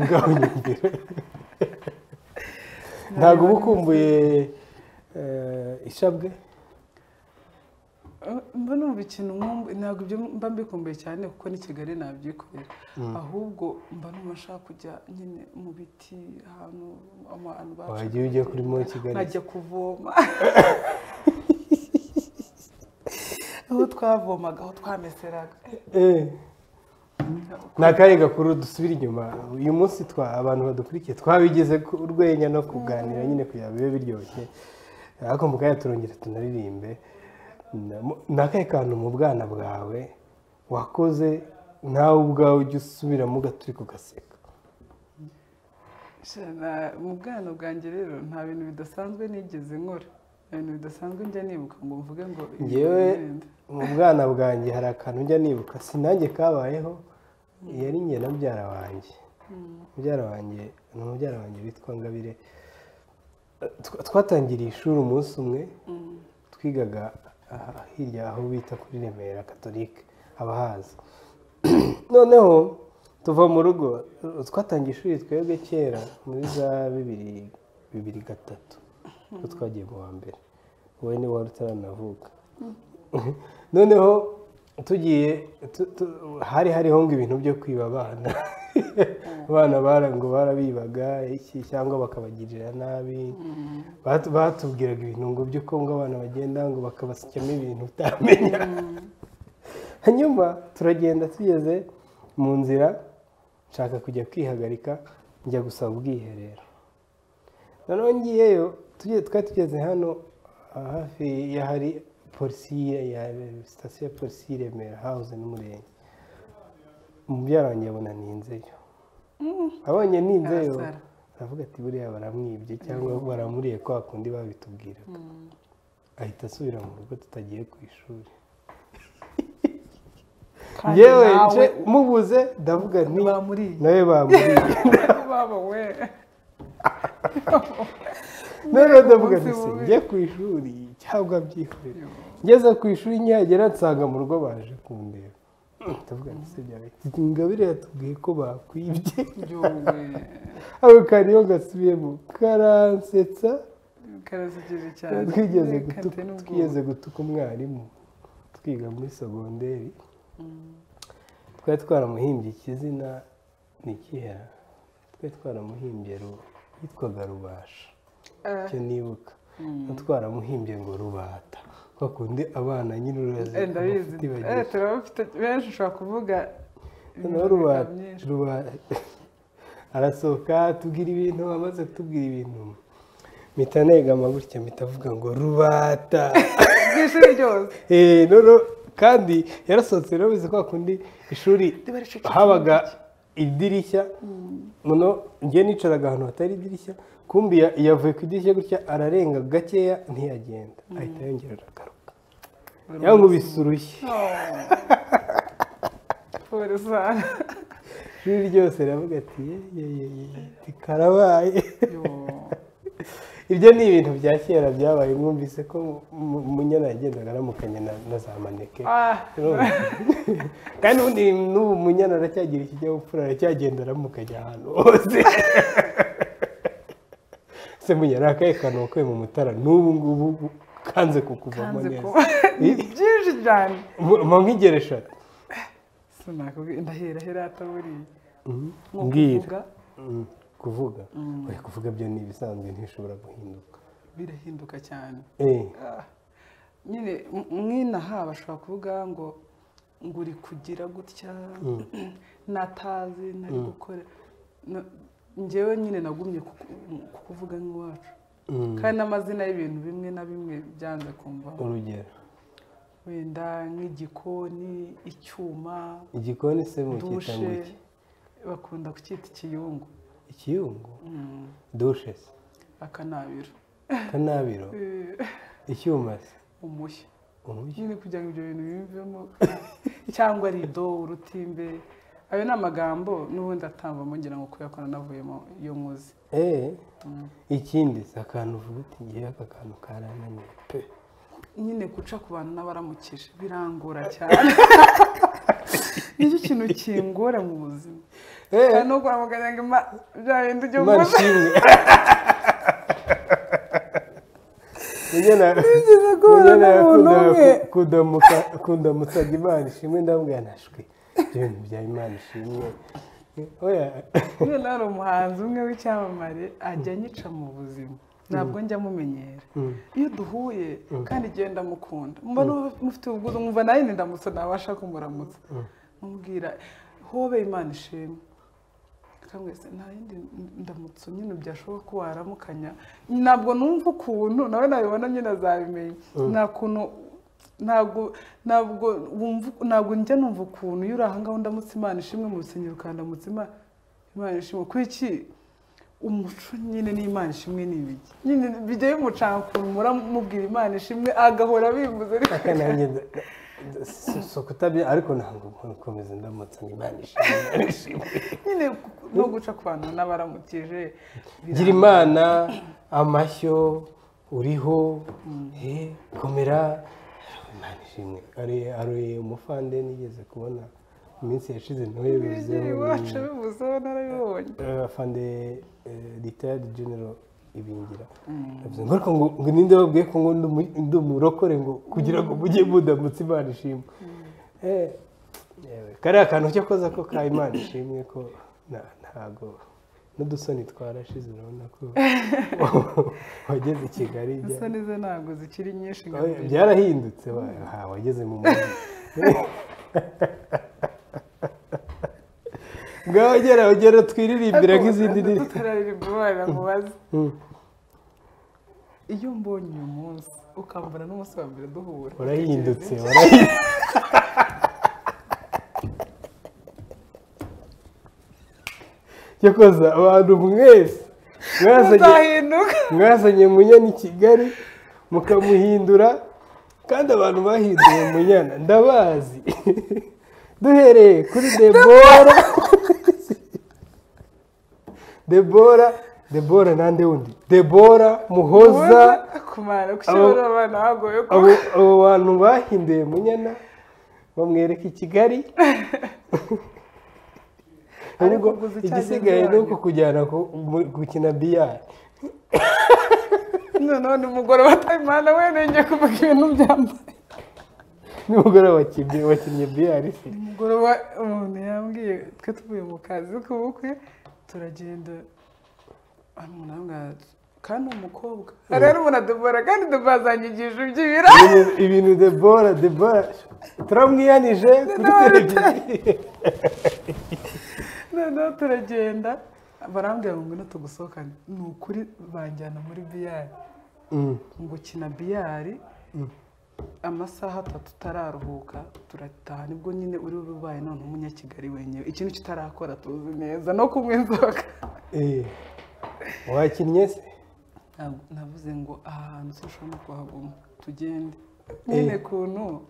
ngaho nyumvira ntabwo uba ukumbuye ishabwe mba numva ikintu ntabwo ibyo mba mbikumbuye cyane kuko ni Kigali nabyikorera ahubwo mba numva nshaka kujya nyine mu biti ahantu abantu bacu wagiye ujya kuri mo Kigali nkajya kuvoma aho twavomaga aho twameseraga ni akahe gakuru dusubira inyuma uyu munsi abantu badukurikiye twabigeze ku rwenya no kuganira nyine kugira bibe biryoshye ariko mu kanya turongera tunaririmbe ni akahe kantu mu bwana bwawe wakoze nawe ubwawe ujya usubiramo ugaturi kugaseka mu bwana bwanjye rero nta bintu bidasanzwe nigeze nkora ibintu bidasanzwe njya nibuka ngo mvuge ngo ngewe mu bwana bwanjye hari akantu njya nibuka sinanjye kabayeho yari njye na mubyara wanjye ni umubyara wanjye witwa Ngabire twatangiriye ishuri umunsi umwe twigaga hirya aho bita kuri Remera Katolike abahazi noneho tuva mu rugo twatangiye ishuri twebwe kera muri za 2003 ko twagiye mu wa mbere wowe ni wari utaranavuka noneho tugiye hari hariho ngo ibintu byo kwiba abana barabibaga iki cyangwa bakabagirira nabi batubwiraga ibintu ngo by'uko ngo abana bagenda ngo bakabasyamo ibintu utamenya hanyuma turagenda tugeze mu nzira nshaka kujya kwihagarika njya gusaba ubwiherero noneho ngiyeyo twari tugeze hano hafi y'ahari polisi ya sitasiyo ya polisi Remera hawuze n'umurenge umubyara wanjye abona ninzeyo abonye ninzeyo aravuga ati buriya baramwibye cyangwa baramuriye kwa kundi babitubwiraga ahita asubira mu rugo tutagiye ku ishuri yewe mubuze ndavuga nti nawe bamuriye baba we none ndavuga nti se njye ku ishuri cyangwa byihorera ngeze ku ishuri nkihagera nsanga mu rugo baje kundeba ndavuga nti se byabaye Ingabire yatubwiye ko bakwibye ako kariyo gasubiyemo karansetsa karasekeje cyane twigeze gutuka umwarimu twiga muri segonderi twari twaramuhimbye ikizina ni ikihe twari twaramuhimbye yitwaga Rubasha icyo nibuka twaramuhimbye ngo Rubata kwa kundi abana nyine urazi turabafite benshi ushobora kuvuga Rubata arasohoka tubwira ibintu amaze kutubwira ibintu mpita negama gutya mpita avuga ngo Rubata by'ishuri ryose noneho kandi yarasohotse rero bizi kwa kundi ishuri habaga idirishya muno njye nicaraga ahantu hatari idirishya kumbi yavuye ku idirishya gutya ararenga gakeya ntiyagenda ahita yongera aragaruka yankubise urushyi ishuri ryose riravuga ati karabaye ibyo ni ibintu bya kera byabaye mwumvise ko Munyana yagendaga aramukanya na za maneke kandi ubundi n'ubu Munyana aracyagira ikinyabupfura aracyagenda aramukanya ahantu hose se Munyana akaye kanukuye mu Mutara n'ubu ngubu kanze kukuvamo neza byinshi cyane mu nkigere eshatu ndahera ataburiye mbwira kuvuga kuvuga byo ni ibisanzwe ntishobora guhinduka birahinduka cyane nyine mwinaha bashobora kuvuga ngo uri kugira gutya natazi nari gukora njyewe nyine nagumye kukuvuga nk'iwacu kandi n'amazina y'ibintu bimwe na bimwe byanze kumva urugero wenda nk'igikoni icyuma igikoni se mu cyita iki bakunda kucyita ikiyungu ikiyungu dushe se akanabiro icyuma se umushyi nyine kugira ngo ibyo bintu bivemo cyangwa rido urutimbe ayo ni amagambo n'ubundi atambamo ngira ngo kuyakora navuyemo iyo nkuzi ikindi se akantu uvuga uti ngewe aka kantu karananiye pe nyine guca ku bantu n'abaramukije birangora cyane nicyo kintu kingora mu buzima kandi no kuramukanya ngo bya bindi ujya uvuga kundamutsaga Imana ishimwe ndamubwira nashwe ibintu bya Imana ishimwe niyo nari umuhanzi umwe w'icyamamare ajya anyica mu buzima ntabwo njya mumenyera iyo duhuye kandi igihe ndamukunda mbona mufite ubwuzu mwumva nawe ndamutse nabasha kumuramutsa mubwira hobe Imana ishimwe akamwese nta yindi ndamutse nyine byashoboka ko waramukanya ntabwo numva ukuntu nawe nabibona nyine azabimenya nta kuntu ntabwo njya numva ukuntu iyo uri aha ngaho ndamutse Imana ishimwe mu rusengero ukandamutse Imana ishimwe kuko iki umuco nyine n'Imana ishimwe n'ibiki nyine bijya bimucanga ukuntu muramubwira Imana ishimwe agahora bivuze so kutabya ariko ntabwo nkomeza ndamutse Imana ishimwe nyine no guca ku bantu n'abaramukije gira Imana amashyo uriho komera Imana ishimwe ari umufande nigeze kubona iminsi yashize nawe bivuzeho narabibonye afande retired general Ibingira ariko ngo ninde babwiye ko ngo ndi umurokore ngo kugira ngo mujye mudamutse Imana ishimwe kariya kantu cyo koza ko ka Imana ishimwe ko ntago n'udusoni twarashize urabona ko wageze i Kigali isoni ze ntabwo zikiri nyinshi byarahindutse wageze mu mujyi ngaho ugera twiririmbira nk'izindi ndirimbo tutararirimba mubaze iyo mbonye uyu munsi ukambona n'umunsi wa mbere duhura warahindutse cyakoze abantu mwese mwazanye Munyana i Kigali mukamuhindura kandi abantu bahinduye Munyana ndabazi duhereye kuri Debora nande wundi Debora Muhoza abo bantu bahinduye Munyana bamwereka i Kigali ahubwo igisigaye ni uko kujyana gukina biyari none umugore batayimana wenenge kuvuga ibintu byambaye n'umugore wakinnye biyari se umugore umuntu yambwiye twe tuvuye mu kazi k'ubukwe turagenda umuntu kandi umukobwa rero umuntu Debora kandi Debora azanyigisha iby'ibira ibintu Debora turamwiyanije kuri televiziyo noneho turagenda barambwira ngo ngwino tugusohokane ni ukuri banjyana muri biyari ngo ukina biyari amasaha 3 tararuhuka turataha nibwo nyine uri bubaye none umunyakigali wenyewe ikintu kitarakora tuzi neza no kumwe inzoga wakinnye se navuze ngo ahantu sinshobora kuhaguma tugende nyine kuntu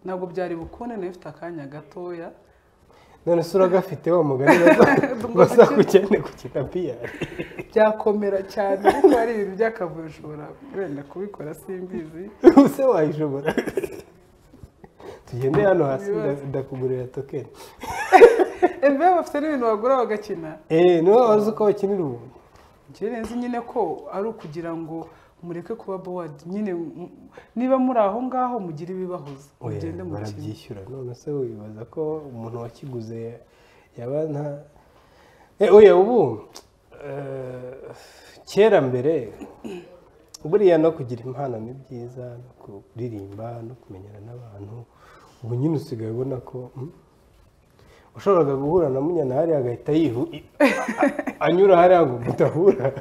ntabwo byari bukone nafite akanya gatoya none se uragafite wa mugani bazakugende gukina biyari byakomera cyane ariko ari ibintu by'akavuyo ushobora wenda kubikora simbizi use wayishobora tugende hano hasi ndakugurira tokeni embe bafite n'ibintu bagura bagakina niwe wazi uko bakinira ubu njyewe nzi nyine ko ari ukugira ngo mureke kuba bored nyine niba muri aho ngaho mugira ibibahuza mugende mu kintu barabyishyura none se wibaza ko umuntu wakiguze yabana oya ubu kera mbere buriya no kugira impano ni byiza no kuririmba no kumenyana n'abantu ubu nyine usigaye ubona ko ushoboraga guhura na Munyana hariya agahita anyura hariya ngo mudahura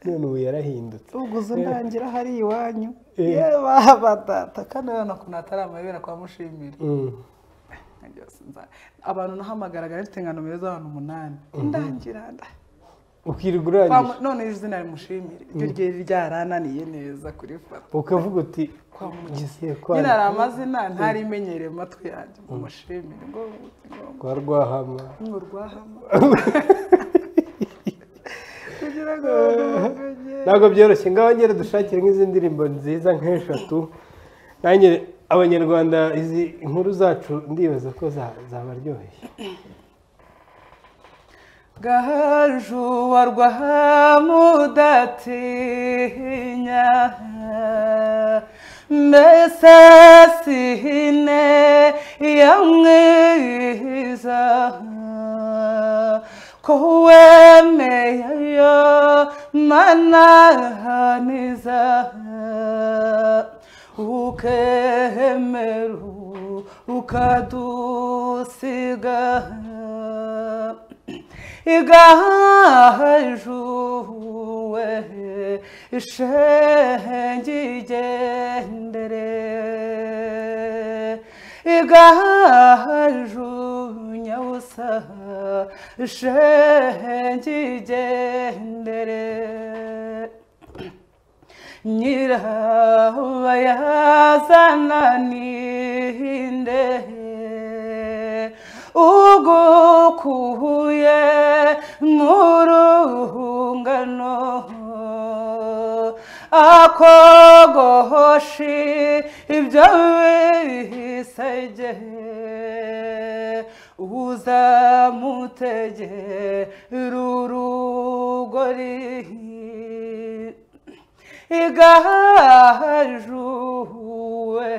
none ubu yarahindutse uguze ndangira hari iwanyu yewe batata kandi urabona ko natari amayobera kwa Mushimira abantu nahamagaraga mfite nka nomero z'abantu 8 ndangira ukirigura none izina rimushimire iryo ryari ryarananiye neza kuri foto ukavuga uti nyine ari amazina ntarimenyereye amatwi yanjye umushimire ngo kwa Rwahama ntabwo byoroshye ngaho ngere dushakire nk'izindi ndirimbo nziza nk'eshatu nanjye abanyarwanda izi inkuru zacu ndibaza ko zabaryoheye gaju wa Rwamudatinya mbese sihine ya mwiza ko wemeyeyo mananiza ukemeru ukadusiga igajuwe ishengigendere igaju nyabusa ishengigendere nyirabayazana ninde ugukuye mu rungano akogoshi ibyo wisege uzamutegera urugori igajuwe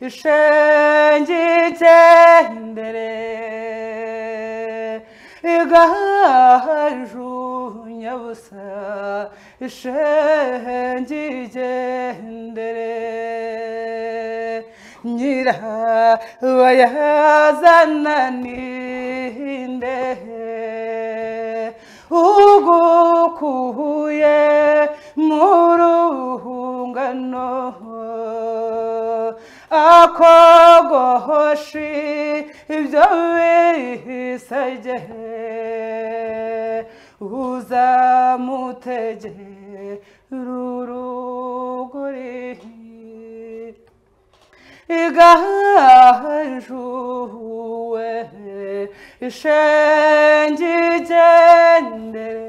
ishengigendere igaju nyabusa ishengigendere nyirabayazana ninde ugukuye mu rungano akogoshi ibyo wisege uzamutegera urugori igajuwe ishenge igendere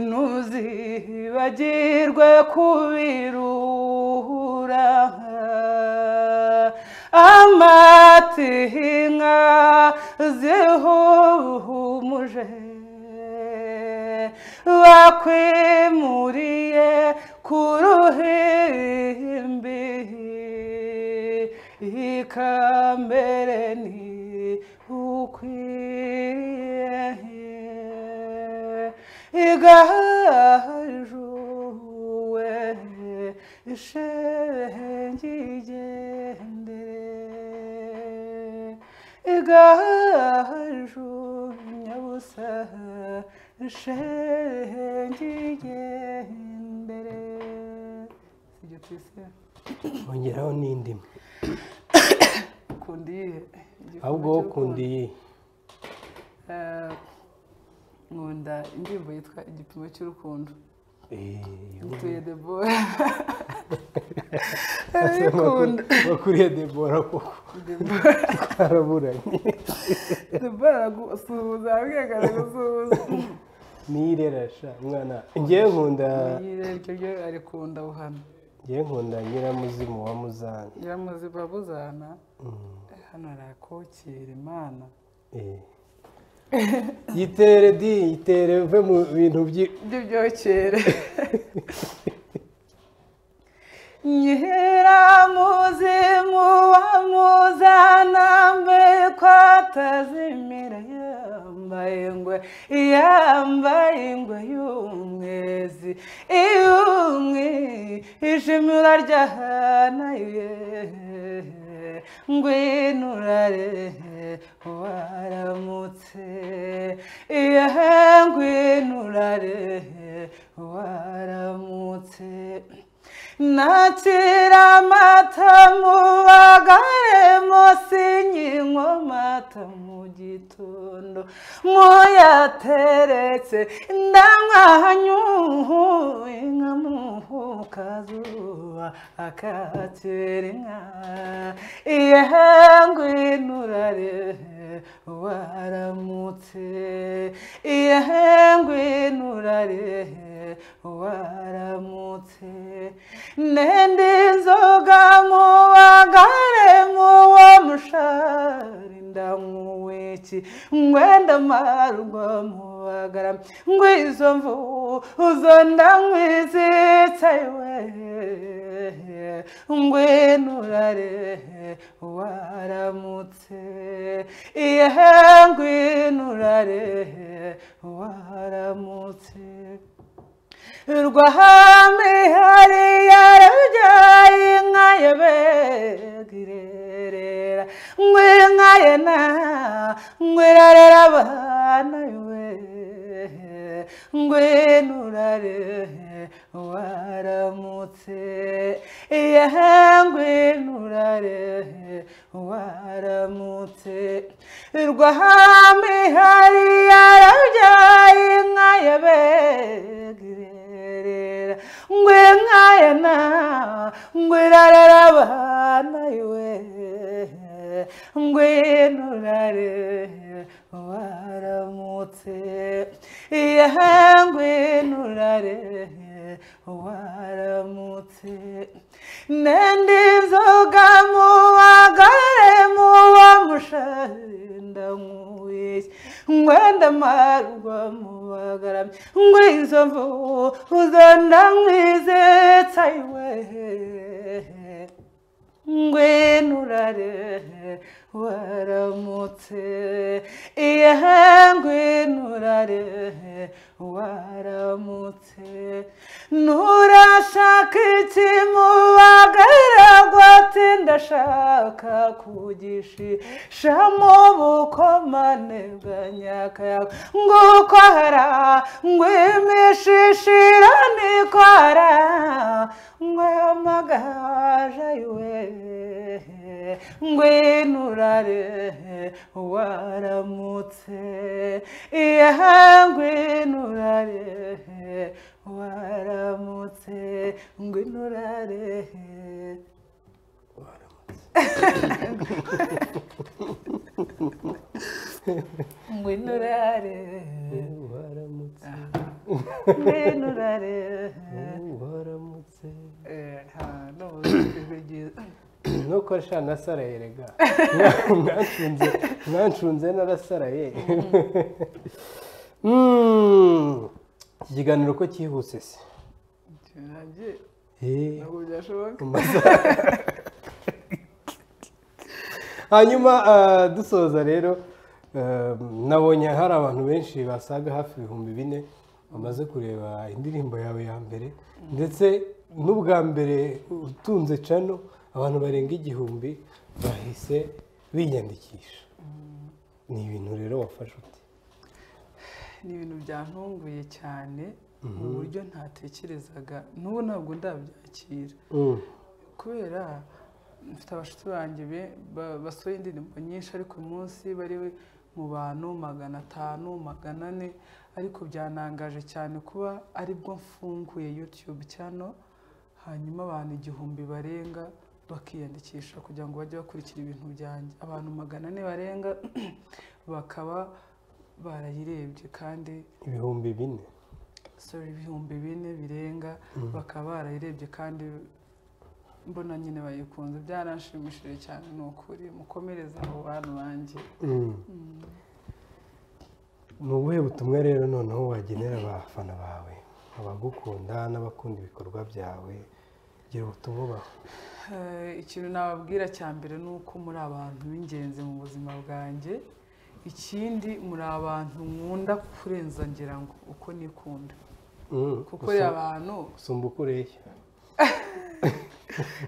ntuzibagirwe kubirura amatinka zihumuje bakwimuriye ku ruhimbi ikambere ni ukwiye igajuwe ishenge igendere igaju nyabusa ishenge igendere sibyo twise ongeraho n'indimi kundiye ahubwo kundiye nkunda indirimbo yitwa igipimo cy'urukundo Ntuye Debora bakuriye Debora koko twaraburanye Debora gusuhuza abwegana gusuhuza nirerasha mwana ngiye nkunda nireryo arikunda uhana ngiye nkunda Nyiramuzimu wa Muzana Nyiramuzimu wa Muzana hano arakokera Imana yitere di yitere mve mu bintu by'ibyokere Nyiramuzimu wa Muzana mbe kwatazimira yambaye ingwe y'umwezi ishimura ryahana ngwinurare waramutse ngwinurare waramutse nakira amata mu bagaremo sinyinywa amata mu gitondo muyateretse ndamwahanyuye nkamukazuba akakira inka ngwinurare waramutse ngwinurare waramutse nende inzoga mu bagare mu wo mushari ndamuwiki ngwenda marwa mu bagara ngwizo mvuzo ndamwizitsewe ngwinurare waramutse ngwinurare waramutse Rwahame hari yarabyaye inka yabegirerera ngwinka yena ngwirarera abana we ngwinurare waramutse ngwinurare waramutse Rwahame hari yarabyaye inka yabegirerera ngwinka yena ngwirarera abana we ngwinurare waramutse ngwinurare waramutse nende inzoga mu bagare mu wa musharinda muwiki ngwenda marwa mu bagara ngwizo mvuzo ndamwizetsa iwe ngwinurare waramutse ngwinurare waramutse nurashaka iki mu bagaragwa ati ndashaka kugishisha mu bukomane bwa Nyakayaga nguko hara ngwimishishira nikwara ngwamagaje iwe ngwino urare waramutse ngwino urare waramutse ngwino urare ngwino urare waramutse ngwino urare waramutse nuko sha nasaraye rega mwanshunze narasaraye iki kiganiro ko cyihuse se ntabwo byashoboka hanyuma dusoza rero nabonye hari abantu benshi basaga hafi 4,000 bamaze kureba indirimbo yawe ya mbere ndetse n'ubwa mbere utunze cano abantu barenga 1,000 bahise biyandikisha. Ni ibintu rero wafashe uti? Ni ibintu byantunguye cyane mu buryo ntatekerezaga, n'ubu ntabwo ndabyakira kubera mfite abashuti banjye basohoye indirimbo nyinshi ariko umunsi bari mu bantu 500 400, ariko byanangaje cyane kuba aribwo mfunguye YouTube channel hanyuma abantu 1,000 barenga bakiyandikisha kugira ngo bajye bakurikira ibintu byanjye. Abantu 400 barenga bakaba barayirebye kandi 4,000 4,000 birenga bakaba barayirebye kandi mbona nyine bayikunze. Byaranshimishije cyane, ni ukuri mukomereza abo bantu banjye. Ni ubuhe butumwa rero noneho wagenera abafana bawe, abagukunda n'abakunda ibikorwa byawe? Gira ubutumwa baho. Ikintu nababwira cya mbere ni uko muri abantu b'ingenzi mu buzima bwanjye. Ikindi muri abantu nkunda kurenza ngira ngo uko nikunda, kuko abantu usumba ukureshya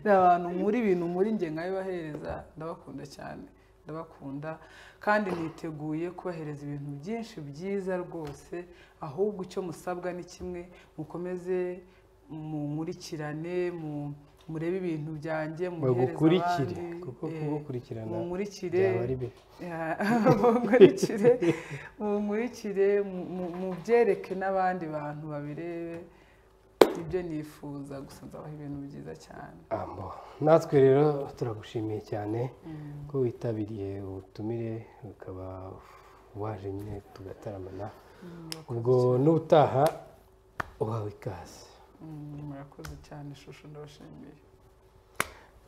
abantu muri ibintu muri nge nkabibahereza. Ndabakunda cyane, ndabakunda kandi niteguye kubahereza ibintu byinshi byiza rwose. Ahubwo icyo musabwa ni kimwe, mukomeze munkurikirane, murebe ibintu byanjye, muhereze abandi, kuko kugukurikirana munkurikire mubyereke n'abandi bantu babirebe. Ibyo nifuza gusa, nzabaha ibintu byiza cyane. Natwe rero turagushimiye cyane ko witabiriye ubutumire ukaba waje nyine tugataramana. Ubwo n'utaha uhawe ikaze. Murakoze cyane Shusho, ndabashimiye.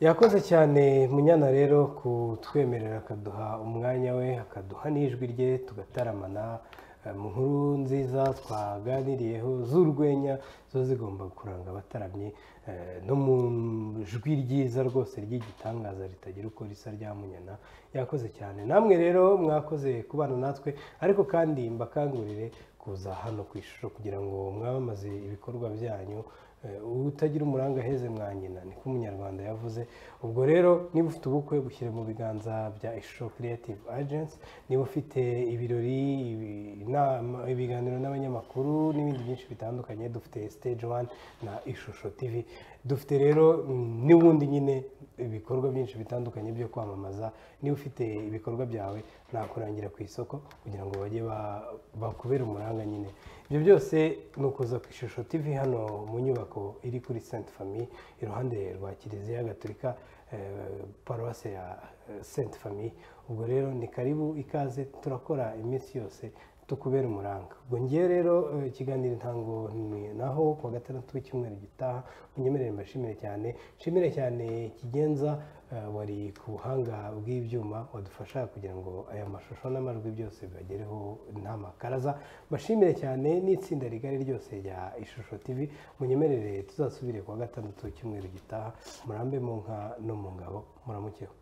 Yakoze cyane Munyana rero kutwemerera akaduha umwanya we, akaduha n'ijwi rye tugataramana mu nkuru nziza twaganiriyeho z'urwenya zo zigomba kuranga abataramyi, no mu jwi ryiza rwose ry'igitangaza ritagira uko risa rya Munyana. Yakoze cyane. Namwe rero mwakoze kubana natwe, ariko kandi mbakangurire kuza hano ku Ishusho kugira ngo mwamamaze ibikorwa byanyu. Utagira umuranga heze mwanyina, niko Umunyarwanda yavuze. Ubwo rero niba ufite ubukwe bushyire mu biganza bya Ishusho Creative Agency. Niba ufite ibirori, ibiganiro n'abanyamakuru n'ibindi byinshi bitandukanye, dufite Stage 1 na Ishusho TV. Dufite rero n'ubundi nyine ibikorwa byinshi bitandukanye byo kwamamaza. Niba ufite ibikorwa byawe nakurangira ku isoko kugira ngo bajye bakubera umuranga nyine. Ibyo byose ni ukuza ku Ishusho TV hano mu nyubako iri kuri Sainte Famille, iruhande rwa Kiliziya Gatolika, paruwase ya Sainte Famille. Ubwo rero ni karibu, ikaze, turakora iminsi yose tukubera umuranga. Ubwo ngiye rero ikiganiro ntango naho ku wa gatandatu w'icyumweru gitaha. Munyemerere mbashimire cyane, nshimire cyane Kigenza wari ku buhanga bw'ibyuma wadufasha kugira ngo aya mashusho n'amajwi byose bibagereho nta makaraza. Mbashimire cyane n'itsinda rigari ryose rya Ishusho TV. Munyemerere tuzasubire ku wa gatandatu w'icyumweru gitaha. Murambe mu nka no mu ngabo, muramukeho.